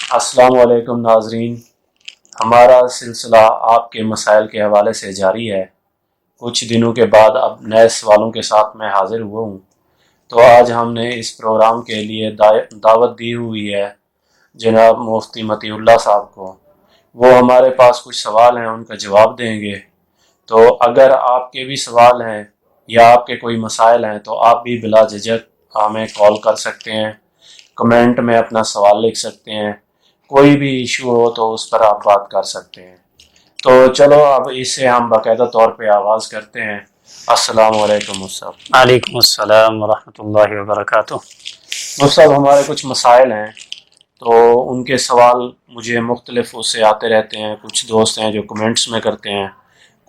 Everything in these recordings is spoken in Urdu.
السلام علیکم ناظرین، ہمارا سلسلہ آپ کے مسائل کے حوالے سے جاری ہے۔ کچھ دنوں کے بعد اب نئے سوالوں کے ساتھ میں حاضر ہوا ہوں۔ تو آج ہم نے اس پروگرام کے لیے دعوت دی ہوئی ہے جناب مفتی متی اللہ صاحب کو۔ وہ ہمارے پاس کچھ سوال ہیں، ان کا جواب دیں گے۔ تو اگر آپ کے بھی سوال ہیں یا آپ کے کوئی مسائل ہیں تو آپ بھی بلا جھجک ہمیں کال کر سکتے ہیں، کمنٹ میں اپنا سوال لکھ سکتے ہیں، کوئی بھی ایشو ہو تو اس پر آپ بات کر سکتے ہیں۔ تو چلو اب اس سے ہم باقاعدہ طور پہ آغاز کرتے ہیں۔ السلام علیکم مصعب۔ وعلیکم السلام ورحمۃ اللہ وبرکاتہ۔ مصعب، ہمارے کچھ مسائل ہیں تو ان کے سوال مجھے مختلف اس سے آتے رہتے ہیں۔ کچھ دوست ہیں جو کمنٹس میں کرتے ہیں،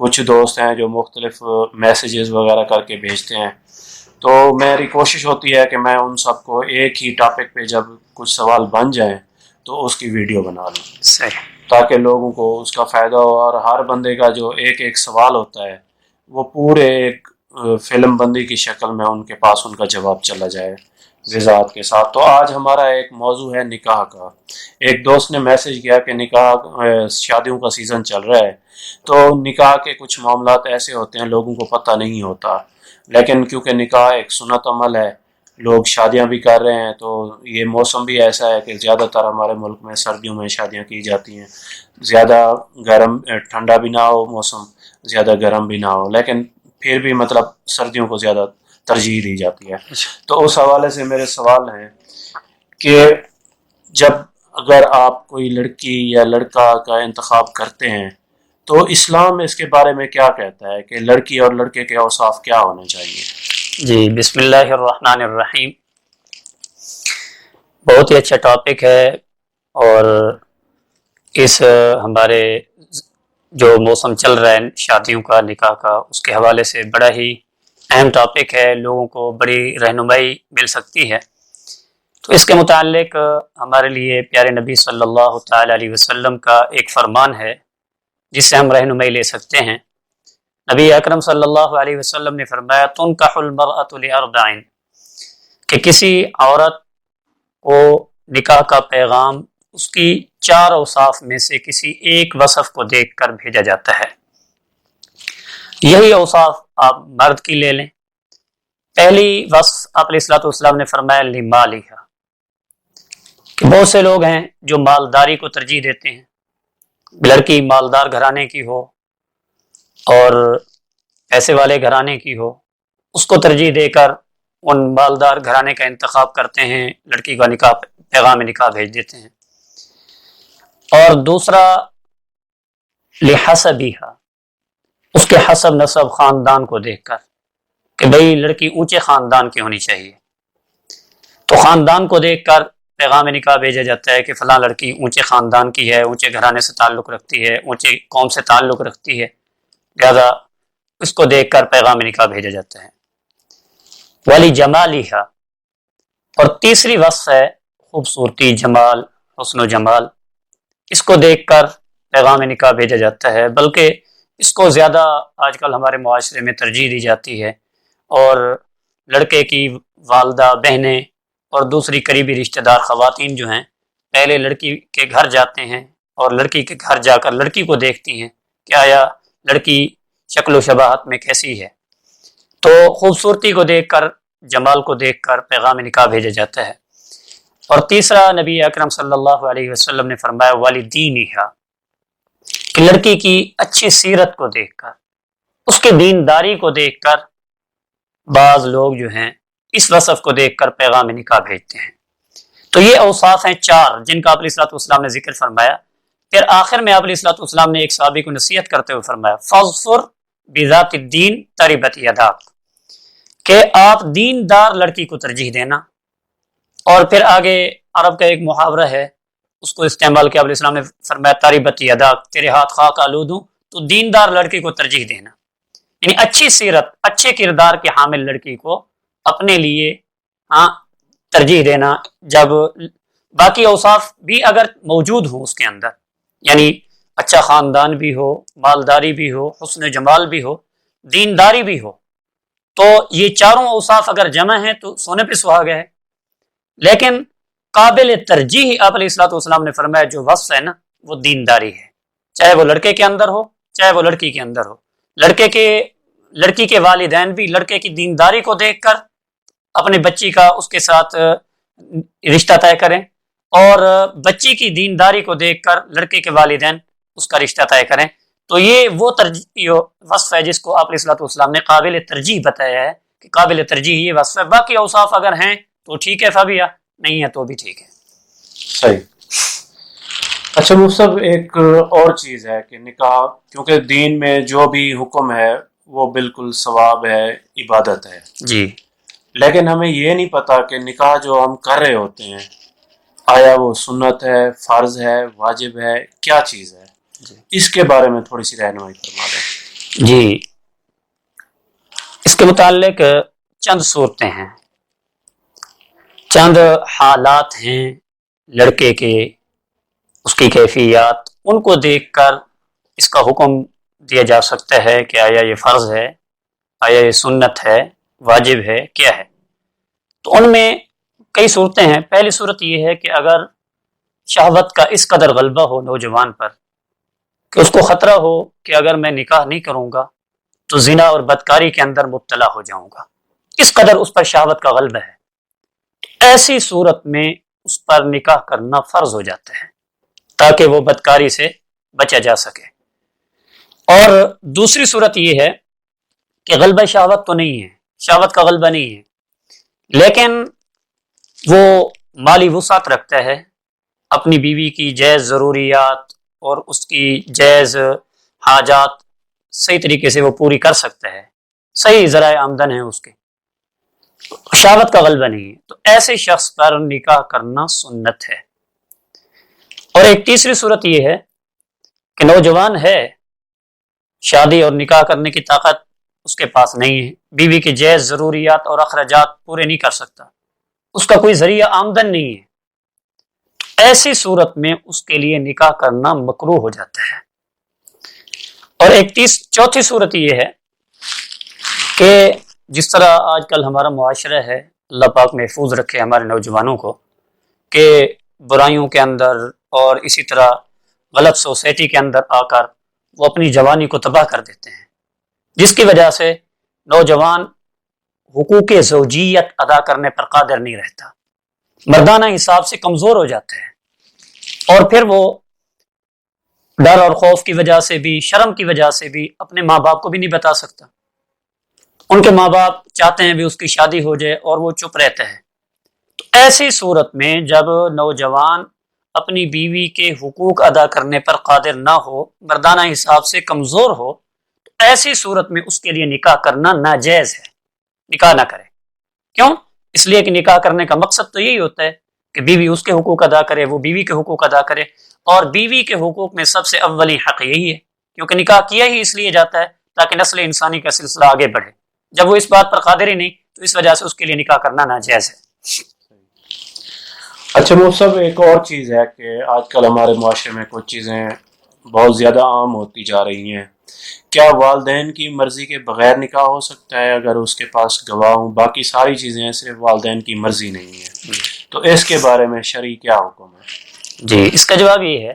کچھ دوست ہیں جو مختلف میسیجز وغیرہ کر کے بھیجتے ہیں۔ تو میری کوشش ہوتی ہے کہ میں ان سب کو ایک ہی ٹاپک پہ جب کچھ سوال بن جائیں تو اس کی ویڈیو بنا لوں، صحیح، تاکہ لوگوں کو اس کا فائدہ ہو، اور ہر بندے کا جو ایک ایک سوال ہوتا ہے وہ پورے ایک فلم بندی کی شکل میں ان کے پاس ان کا جواب چلا جائے وضاحت کے ساتھ۔ تو آج ہمارا ایک موضوع ہے نکاح کا۔ ایک دوست نے میسج کیا کہ نکاح شادیوں کا سیزن چل رہا ہے، تو نکاح کے کچھ معاملات ایسے ہوتے ہیں لوگوں کو پتہ نہیں ہوتا، لیکن کیونکہ نکاح ایک سنت عمل ہے، لوگ شادیاں بھی کر رہے ہیں، تو یہ موسم بھی ایسا ہے کہ زیادہ تر ہمارے ملک میں سردیوں میں شادیاں کی جاتی ہیں۔ زیادہ گرم ٹھنڈا بھی نہ ہو موسم، زیادہ گرم بھی نہ ہو، لیکن پھر بھی مطلب سردیوں کو زیادہ ترجیح دی جاتی ہے۔ تو اس حوالے سے میرے سوال ہیں کہ جب اگر آپ کوئی لڑکی یا لڑکا کا انتخاب کرتے ہیں تو اسلام اس کے بارے میں کیا کہتا ہے کہ لڑکی اور لڑکے کے اوصاف کیا ہونے چاہیے؟ جی، بسم اللہ الرحمن الرحیم۔ بہت ہی اچھا ٹاپک ہے، اور اس ہمارے جو موسم چل رہا ہے شادیوں کا، نکاح کا، اس کے حوالے سے بڑا ہی اہم ٹاپک ہے، لوگوں کو بڑی رہنمائی مل سکتی ہے۔ تو اس کے متعلق ہمارے لیے پیارے نبی صلی اللہ تعالی علیہ وسلم کا ایک فرمان ہے جس سے ہم رہنمائی لے سکتے ہیں۔ نبی اکرم صلی اللہ علیہ وسلم نے فرمایا تنکح المرأة لأربع، کہ کسی عورت کو نکاح کا پیغام اس کی 4 اوصاف میں سے کسی ایک وصف کو دیکھ کر بھیجا جاتا ہے۔ یہی اوصاف آپ مرد کی لے لیں۔ پہلی وصف آپ علیہ الصلوۃ والسلام نے فرمایا لمالھا، کہ بہت سے لوگ ہیں جو مالداری کو ترجیح دیتے ہیں، لڑکی مالدار گھرانے کی ہو اور پیسے والے گھرانے کی ہو، اس کو ترجیح دے کر ان مالدار گھرانے کا انتخاب کرتے ہیں، لڑکی کا نکاح پیغام نکاح بھیج دیتے ہیں۔ اور دوسرا لحسبھا، اس کے حسب نسب خاندان کو دیکھ کر، کہ بھئی لڑکی اونچے خاندان کی ہونی چاہیے، تو خاندان کو دیکھ کر پیغام نکاح بھیجا جاتا ہے کہ فلاں لڑکی اونچے خاندان کی ہے، اونچے گھرانے سے تعلق رکھتی ہے، اونچے قوم سے تعلق رکھتی ہے، لہذا اس کو دیکھ کر پیغام نکاح بھیجا جاتا ہے۔ ولی جمالھا، اور تیسری وصف ہے خوبصورتی، جمال، حسن و جمال، اس کو دیکھ کر پیغام نکاح بھیجا جاتا ہے، بلکہ اس کو زیادہ آج کل ہمارے معاشرے میں ترجیح دی جاتی ہے، اور لڑکے کی والدہ، بہنیں اور دوسری قریبی رشتہ دار خواتین جو ہیں پہلے لڑکی کے گھر جاتے ہیں اور لڑکی کے گھر جا کر لڑکی کو دیکھتی ہیں کہ آیا لڑکی شکل و شباہت میں کیسی ہے، تو خوبصورتی کو دیکھ کر، جمال کو دیکھ کر پیغام نکاح بھیجا جاتا ہے۔ اور تیسرا نبی اکرم صلی اللہ علیہ وسلم نے فرمایا والدینھا، کہ لڑکی کی اچھی سیرت کو دیکھ کر، اس کے دینداری کو دیکھ کر بعض لوگ جو ہیں اس وصف کو دیکھ کر پیغام نکاح بھیجتے ہیں۔ تو یہ اوصاف ہیں 4 جن کا آپ علیہ الصلوۃ والسلام نے ذکر فرمایا۔ پھر آخر میں آپ علیہ الصلوۃ والسلام نے ایک صحابی کو نصیحت کرتے ہوئے فرمایا فاظفر بذات الدین تربت یداک، کہ آپ دیندار لڑکی کو ترجیح دینا۔ اور پھر آگے عرب کا ایک محاورہ ہے، اس کو استعمال کیا، آپ علیہ السلام نے فرمایا تربت یداک، تیرے ہاتھ خاک آلود ہوں، تو دیندار لڑکی کو ترجیح دینا، یعنی اچھی سیرت، اچھے کردار کے حامل لڑکی کو اپنے لیے ترجیح دینا، جب باقی اوصاف بھی اگر موجود ہوں اس کے اندر، یعنی اچھا خاندان بھی ہو، مالداری بھی ہو، حسن جمال بھی ہو، دینداری بھی ہو، تو یہ چاروں اوصاف اگر جمع ہیں تو سونے پہ سہاگا ہے۔ لیکن قابل ترجیح آپ علیہ الصلوۃ والسلام نے فرمایا جو وصف ہے نا وہ دینداری ہے، چاہے وہ لڑکے کے اندر ہو چاہے وہ لڑکی کے اندر ہو۔ لڑکی کے والدین بھی لڑکے کی دینداری کو دیکھ کر اپنے بچی کا اس کے ساتھ رشتہ طے کریں، اور بچی کی دینداری کو دیکھ کر لڑکے کے والدین اس کا رشتہ طے کریں۔ تو یہ وہ وصف ہے جس کو آپ علیہ الصلوۃ والسلام نے قابل ترجیح بتایا ہے کہ قابل ترجیح یہ وصف ہے۔ باقی اوصاف اگر ہیں تو ٹھیک ہے فبیا، نہیں ہے تو بھی ٹھیک ہے۔ صحیح۔ اچھا مفتی صاحب، ایک اور چیز ہے کہ نکاح، کیونکہ دین میں جو بھی حکم ہے وہ بالکل ثواب ہے، عبادت ہے جی، لیکن ہمیں یہ نہیں پتا کہ نکاح جو ہم کر رہے ہوتے ہیں آیا وہ سنت ہے، فرض ہے، واجب ہے، کیا چیز ہے؟ اس کے بارے میں تھوڑی سی رہنمائی فرما دیں۔ جی، اس کے متعلق چند صورتیں ہیں، چند حالات ہیں لڑکے کے، اس کی کیفیات، ان کو دیکھ کر اس کا حکم دیا جا سکتا ہے کہ آیا یہ فرض ہے، آیا یہ سنت ہے، واجب ہے، کیا ہے۔ تو ان میں کئی صورتیں ہیں۔ پہلی صورت یہ ہے کہ اگر شہوت کا اس قدر غلبہ ہو نوجوان پر کہ اس کو خطرہ ہو کہ اگر میں نکاح نہیں کروں گا تو زنا اور بدکاری کے اندر مبتلا ہو جاؤں گا، اس قدر اس پر شہوت کا غلبہ ہے، ایسی صورت میں اس پر نکاح کرنا فرض ہو جاتا ہے تاکہ وہ بدکاری سے بچا جا سکے۔ اور دوسری صورت یہ ہے کہ غلبہ شہوت تو نہیں ہے، شہوت کا غلبہ نہیں ہے، لیکن وہ مالی وسعت رکھتا ہے، اپنی بیوی کی جائز ضروریات اور اس کی جائز حاجات صحیح طریقے سے وہ پوری کر سکتا ہے، صحیح ذرائع آمدن ہے اس کے، شہوت کا غلبہ نہیں ہے، تو ایسے شخص پر نکاح کرنا سنت ہے۔ اور ایک تیسری صورت یہ ہے کہ نوجوان ہے، شادی اور نکاح کرنے کی طاقت اس کے پاس نہیں ہے، بیوی کی جائز ضروریات اور اخراجات پورے نہیں کر سکتا، اس کا کوئی ذریعہ آمدن نہیں ہے، ایسی صورت میں اس کے لیے نکاح کرنا مکروہ ہو جاتا ہے۔ اور ایک چوتھی صورت یہ ہے کہ جس طرح آج کل ہمارا معاشرہ ہے، اللہ پاک محفوظ رکھے ہمارے نوجوانوں کو، کہ برائیوں کے اندر اور اسی طرح غلط سوسائٹی کے اندر آ کر وہ اپنی جوانی کو تباہ کر دیتے ہیں، جس کی وجہ سے نوجوان حقوق زوجیت ادا کرنے پر قادر نہیں رہتا، مردانہ حساب سے کمزور ہو جاتا ہے، اور پھر وہ ڈر اور خوف کی وجہ سے بھی، شرم کی وجہ سے بھی اپنے ماں باپ کو بھی نہیں بتا سکتا، ان کے ماں باپ چاہتے ہیں بھی اس کی شادی ہو جائے اور وہ چپ رہتا ہے۔ تو ایسی صورت میں جب نوجوان اپنی بیوی کے حقوق ادا کرنے پر قادر نہ ہو، مردانہ حساب سے کمزور ہو، تو ایسی صورت میں اس کے لیے نکاح کرنا ناجائز ہے، نکاح نہ کرے۔ کیوں؟ اس لیے کہ نکاح کرنے کا مقصد تو یہی ہوتا ہے کہ بیوی اس کے حقوق ادا کرے، وہ بیوی کے حقوق ادا کرے، اور بیوی کے حقوق میں سب سے اولی حق یہی ہے، کیونکہ نکاح کیا ہی اس لیے جاتا ہے تاکہ نسل انسانی کا سلسلہ آگے بڑھے۔ جب وہ اس بات پر قادر ہی نہیں تو اس وجہ سے اس کے لیے نکاح کرنا ناجائز ہے۔ اچھا مفتی صاحب، ایک اور چیز ہے کہ آج کل ہمارے معاشرے میں کچھ چیزیں بہت زیادہ عام ہوتی جا رہی ہیں۔ کیا والدین کی مرضی کے بغیر نکاح ہو سکتا ہے اگر اس کے پاس گواہ ہوں؟ باقی ساری چیزیں ہیں، صرف والدین کی مرضی نہیں ہے، تو اس کے بارے میں شرعی کیا حکم ہے؟ جی، اس کا جواب یہ ہے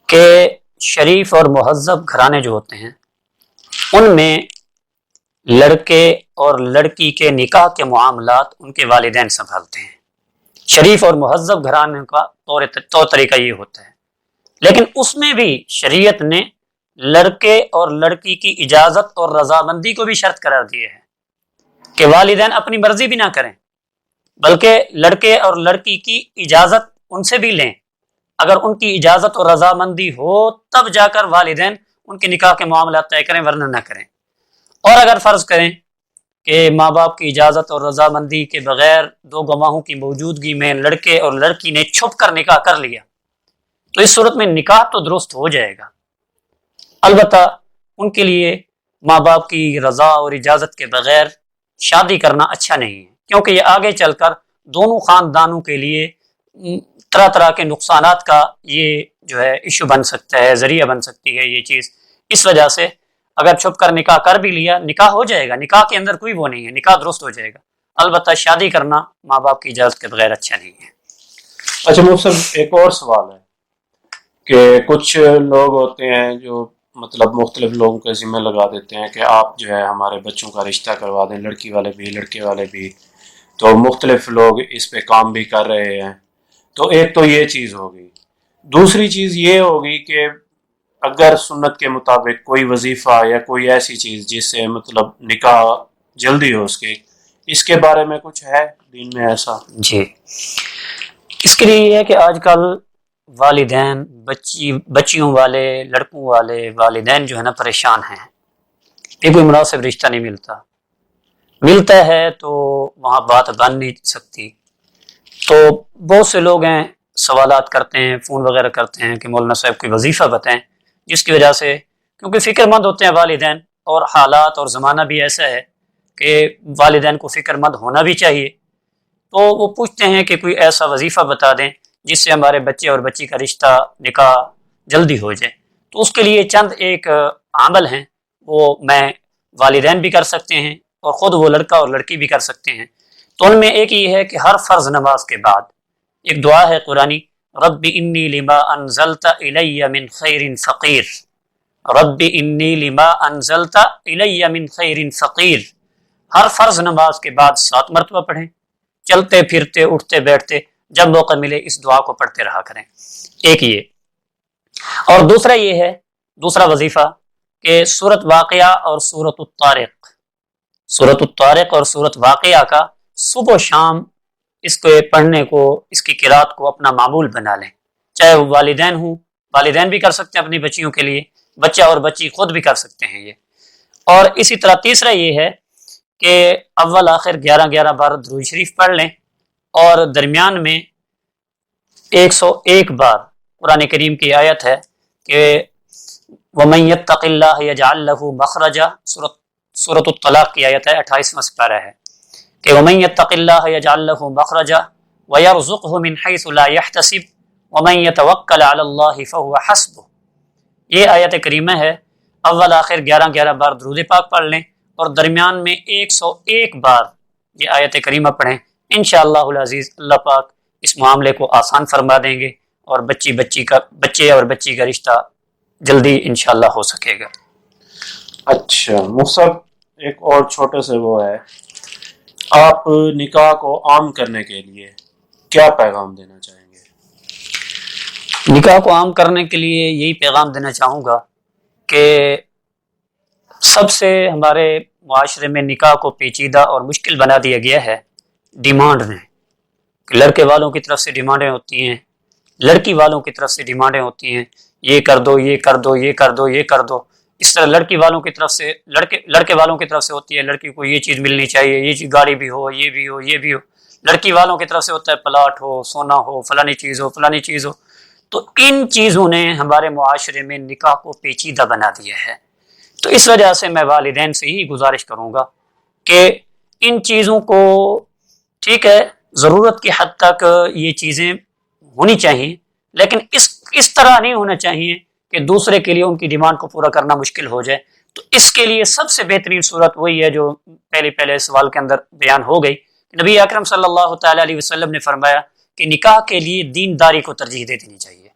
کہ شریف اور مہذب گھرانے جو ہوتے ہیں ان میں لڑکے اور لڑکی کے نکاح کے معاملات ان کے والدین سنبھالتے ہیں۔ شریف اور مہذب گھرانے کا طور طریقہ یہ ہوتا ہے، لیکن اس میں بھی شریعت نے لڑکے اور لڑکی کی اجازت اور رضامندی کو بھی شرط قرار دی ہے کہ والدین اپنی مرضی بھی نہ کریں، بلکہ لڑکے اور لڑکی کی اجازت ان سے بھی لیں، اگر ان کی اجازت اور رضامندی ہو تب جا کر والدین ان کے نکاح کے معاملات طے کریں، ورنہ نہ کریں۔ اور اگر فرض کریں کہ ماں باپ کی اجازت اور رضامندی کے بغیر دو گواہوں کی موجودگی میں لڑکے اور لڑکی نے چھپ کر نکاح کر لیا، تو اس صورت میں نکاح تو درست ہو جائے گا، البتہ ان کے لیے ماں باپ کی رضا اور اجازت کے بغیر شادی کرنا اچھا نہیں ہے، کیونکہ یہ آگے چل کر دونوں خاندانوں کے لیے طرح طرح کے نقصانات کا یہ جو ہے ایشو بن سکتا ہے، ذریعہ بن سکتی ہے یہ چیز۔ اس وجہ سے اگر چھپ کر نکاح کر بھی لیا، نکاح ہو جائے گا، نکاح کے اندر کوئی وہ نہیں ہے، نکاح درست ہو جائے گا، البتہ شادی کرنا ماں باپ کی اجازت کے بغیر اچھا نہیں ہے۔ اچھا مفتی صاحب، ایک اور سوال ہے کہ کچھ لوگ ہوتے ہیں جو مطلب مختلف لوگوں کے ذمہ لگا دیتے ہیں کہ آپ جو ہے ہمارے بچوں کا رشتہ کروا دیں، لڑکی والے بھی لڑکے والے بھی، تو مختلف لوگ اس پہ کام بھی کر رہے ہیں. تو ایک تو یہ چیز ہوگی. دوسری چیز یہ ہوگی کہ اگر سنت کے مطابق کوئی وظیفہ یا کوئی ایسی چیز جس سے مطلب نکاح جلدی ہو اس کے بارے میں کچھ ہے دین میں ایسا؟ جی، اس کے لیے یہ ہے کہ آج کل والدین بچیوں والے لڑکوں والے والدین جو ہے نا پریشان ہیں کہ کوئی مناسب رشتہ نہیں ملتا ہے تو وہاں بات بن نہیں سکتی. تو بہت سے لوگ ہیں سوالات کرتے ہیں، فون وغیرہ کرتے ہیں کہ مولانا صاحب کوئی وظیفہ بتائیں، جس کی وجہ سے کیونکہ فکر مند ہوتے ہیں والدین، اور حالات اور زمانہ بھی ایسا ہے کہ والدین کو فکر مند ہونا بھی چاہیے. تو وہ پوچھتے ہیں کہ کوئی ایسا وظیفہ بتا دیں جس سے ہمارے بچے اور بچی کا رشتہ نکاح جلدی ہو جائے. تو اس کے لیے چند ایک عمل ہیں، وہ میں والدین بھی کر سکتے ہیں اور خود وہ لڑکا اور لڑکی بھی کر سکتے ہیں. تو ان میں ایک یہ ہے کہ ہر فرض نماز کے بعد ایک دعا ہے قرآنی، رب انی لما انزلت الی من خیر فقیر، رب انی لما انزلت الی من خیر فقیر. ہر فرض نماز کے بعد 7 مرتبہ پڑھیں، چلتے پھرتے اٹھتے بیٹھتے جب موقع ملے اس دعا کو پڑھتے رہا کریں. ایک یہ. اور دوسرا یہ ہے، دوسرا وظیفہ کہ سورۃ واقعہ اور سورۃ الطارق اور سورۃ واقعہ کا صبح و شام اس کو پڑھنے کو، اس کی قرات کو اپنا معمول بنا لیں. چاہے وہ والدین ہوں، والدین بھی کر سکتے ہیں اپنی بچیوں کے لیے، بچہ اور بچی خود بھی کر سکتے ہیں یہ. اور اسی طرح تیسرا یہ ہے کہ اول آخر 11 بار درود شریف پڑھ لیں، اور درمیان میں 101 بار قرآن کریم کی آیت ہے کہ وَمَن يَتَّقِ اللَّهَ يَجْعَل لَّهُ مَخْرَجًا، سورۃ الطلاق کی آیت ہے، 28واں سپارہ ہے کہ وَمَن يَتَّقِ اللَّهَ يَجْعَل لَّهُ مَخْرَجًا وَيَرْزُقْهُ مِنْ حَيْثُ لَا يَحْتَسِبُ وَمَن يَتَوَكَّلْ عَلَى اللَّهِ فَهُوَ حَسْبُهُ. یہ آیت کریمہ ہے. اول آخر 11 بار درود پاک پڑھ لیں اور درمیان میں 101 بار یہ آیت کریمہ پڑھیں. انشاءاللہ العزیز اللہ پاک اس معاملے کو آسان فرما دیں گے اور بچے اور بچی کا رشتہ جلدی انشاءاللہ ہو سکے گا. اچھا مصعب، ایک اور چھوٹے سے وہ ہے، آپ نکاح کو عام کرنے کے لیے کیا پیغام دینا چاہیں گے؟ نکاح کو عام کرنے کے لیے یہی پیغام دینا چاہوں گا کہ سب سے ہمارے معاشرے میں نکاح کو پیچیدہ اور مشکل بنا دیا گیا ہے ڈیمانڈ نے. کہ لڑکے والوں کی طرف سے ڈیمانڈیں ہوتی ہیں، لڑکی والوں کی طرف سے ڈیمانڈیں ہوتی ہیں، یہ کر دو یہ کر دو یہ کر دو یہ کر دو. اس طرح لڑکی والوں کی طرف سے لڑکے والوں کی طرف سے ہوتی ہے لڑکی کو یہ چیز ملنی چاہیے، یہ چیز گاڑی بھی ہو، یہ بھی ہو یہ بھی ہو. لڑکی والوں کی طرف سے ہوتا ہے پلاٹ ہو، سونا ہو، فلانی چیز ہو فلانی چیز ہو. تو ان چیزوں نے ہمارے معاشرے میں نکاح کو پیچیدہ بنا دیا ہے. تو اس وجہ سے میں والدین سے ہی گزارش کروں گا کہ ان چیزوں کو، ٹھیک ہے ضرورت کی حد تک یہ چیزیں ہونی چاہیے، لیکن اس طرح نہیں ہونا چاہیے کہ دوسرے کے لیے ان کی ڈیمانڈ کو پورا کرنا مشکل ہو جائے. تو اس کے لیے سب سے بہترین صورت وہی ہے جو پہلے سوال کے اندر بیان ہو گئی. نبی اکرم صلی اللہ تعالی علیہ وسلم نے فرمایا کہ نکاح کے لیے دینداری کو ترجیح دے دینی چاہیے.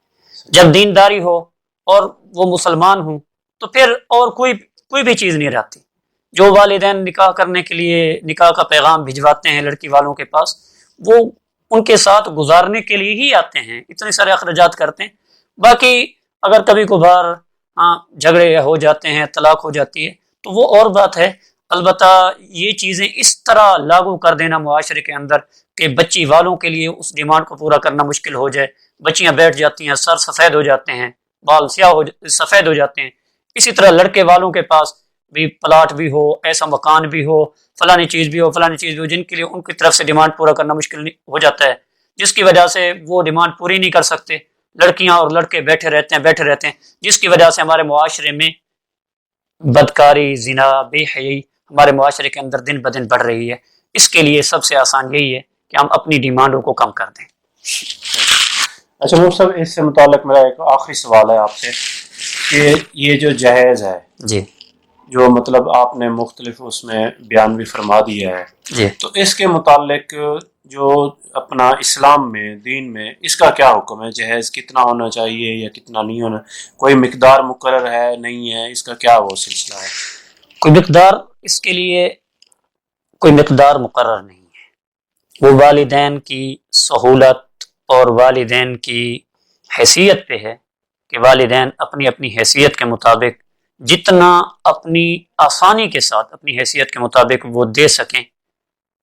جب دینداری ہو اور وہ مسلمان ہوں تو پھر اور کوئی بھی چیز نہیں رہتی. جو والدین نکاح کرنے کے لیے نکاح کا پیغام بھجواتے ہیں لڑکی والوں کے پاس، وہ ان کے ساتھ گزارنے کے لیے ہی آتے ہیں، اتنے سارے اخراجات کرتے ہیں. باقی اگر کبھی کبھار جھگڑے ہو جاتے ہیں، طلاق ہو جاتی ہے تو وہ اور بات ہے. البتہ یہ چیزیں اس طرح لاگو کر دینا معاشرے کے اندر کہ بچی والوں کے لیے اس ڈیمانڈ کو پورا کرنا مشکل ہو جائے، بچیاں بیٹھ جاتی ہیں، سر سفید ہو جاتے ہیں، بال سفید ہو جاتے ہیں. اسی طرح لڑکے والوں کے پاس بھی پلاٹ بھی ہو، ایسا مکان بھی ہو، فلانی چیز بھی ہو فلانی چیز بھی ہو، جن کے لیے ان کی طرف سے ڈیمانڈ پورا کرنا مشکل ہو جاتا ہے، جس کی وجہ سے وہ ڈیمانڈ پوری نہیں کر سکتے. لڑکیاں اور لڑکے بیٹھے رہتے ہیں، جس کی وجہ سے ہمارے معاشرے میں بدکاری، زنا، بے حیائی ہمارے معاشرے کے اندر دن بدن بڑھ رہی ہے. اس کے لیے سب سے آسان یہی ہے کہ ہم اپنی ڈیمانڈوں کو کم کر دیں. اچھا مفتی صاحب، اس سے متعلق میرا ایک آخری سوال ہے آپ سے کہ یہ جو جہیز ہے جی، جو مطلب آپ نے مختلف اس میں بیان بھی فرما دیا ہے، جی، تو اس کے متعلق جو اپنا اسلام میں دین میں اس کا کیا حکم ہے؟ جہیز کتنا ہونا چاہیے یا کتنا نہیں ہونا؟ کوئی مقدار مقرر ہے نہیں ہے؟ اس کا کیا وہ سلسلہ ہے؟ کوئی مقدار اس کے لیے کوئی مقدار مقرر نہیں ہے، وہ والدین کی سہولت اور والدین کی حیثیت پہ ہے کہ والدین اپنی اپنی حیثیت کے مطابق جتنا اپنی آسانی کے ساتھ اپنی حیثیت کے مطابق وہ دے سکیں،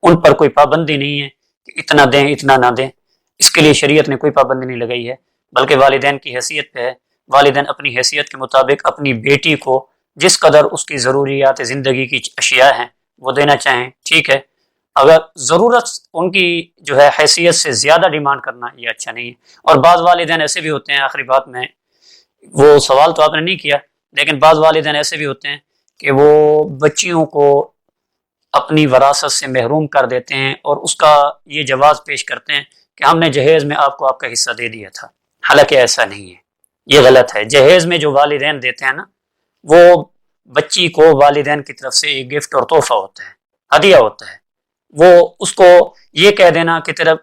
ان پر کوئی پابندی نہیں ہے کہ اتنا دیں اتنا نہ دیں، اس کے لیے شریعت نے کوئی پابندی نہیں لگائی ہے، بلکہ والدین کی حیثیت پہ ہے۔ والدین اپنی حیثیت کے مطابق اپنی بیٹی کو جس قدر اس کی ضروریات زندگی کی اشیاء ہیں وہ دینا چاہیں، ٹھیک ہے۔ اگر ضرورت ان کی جو ہے حیثیت سے زیادہ ڈیمانڈ کرنا یہ اچھا نہیں ہے۔ اور بعض والدین ایسے بھی ہوتے ہیں، آخری بات میں، وہ سوال تو آپ نے نہیں کیا، لیکن بعض والدین ایسے بھی ہوتے ہیں کہ وہ بچیوں کو اپنی وراثت سے محروم کر دیتے ہیں اور اس کا یہ جواز پیش کرتے ہیں کہ ہم نے جہیز میں آپ کو آپ کا حصہ دے دیا تھا، حالانکہ ایسا نہیں ہے، یہ غلط ہے۔ جہیز میں جو والدین دیتے ہیں نا، وہ بچی کو والدین کی طرف سے ایک گفٹ اور تحفہ ہوتا ہے، ہدیہ ہوتا ہے، وہ اس کو یہ کہہ دینا کہ تیرا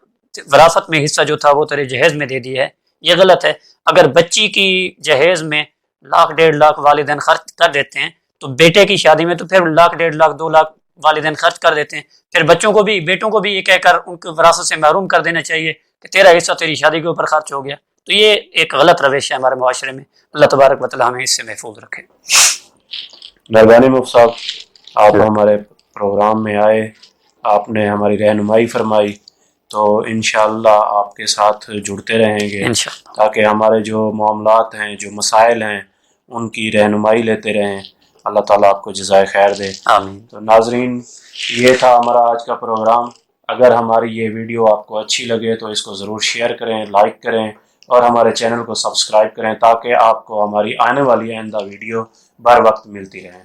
وراثت میں حصہ جو تھا وہ تیرے جہیز میں دے دیا ہے، یہ غلط ہے۔ اگر بچی کی جہیز میں 1,00,000 1,50,000 والدین خرچ کر دیتے ہیں تو بیٹے کی شادی میں تو پھر 1,00,000 1,50,000 2,00,000 والدین خرچ کر دیتے ہیں، پھر بچوں کو بھی بیٹوں کو بھی یہ کہہ کر ان کو وراثت سے محروم کر دینا چاہیے کہ تیرا حصہ تیری شادی کے اوپر خرچ ہو گیا، تو یہ ایک غلط روش ہے ہمارے معاشرے میں۔ اللہ تبارک و تعالی ہمیں اس سے محفوظ رکھے۔ مہربانی مفتی صاحب، آپ ہمارے پروگرام میں آئے، آپ نے ہماری رہنمائی فرمائی، تو انشاءاللہ آپ کے ساتھ جڑتے رہیں گے انشاءاللہ تاکہ ہمارے جو معاملات ہیں، جو مسائل ہیں، ان کی رہنمائی لیتے رہیں۔ اللہ تعالیٰ آپ کو جزائے خیر دے۔ آمین۔ تو ناظرین، یہ تھا ہمارا آج کا پروگرام۔ اگر ہماری یہ ویڈیو آپ کو اچھی لگے تو اس کو ضرور شیئر کریں، لائک کریں اور ہمارے چینل کو سبسکرائب کریں تاکہ آپ کو ہماری آنے والی آئندہ ویڈیو بر وقت ملتی رہیں۔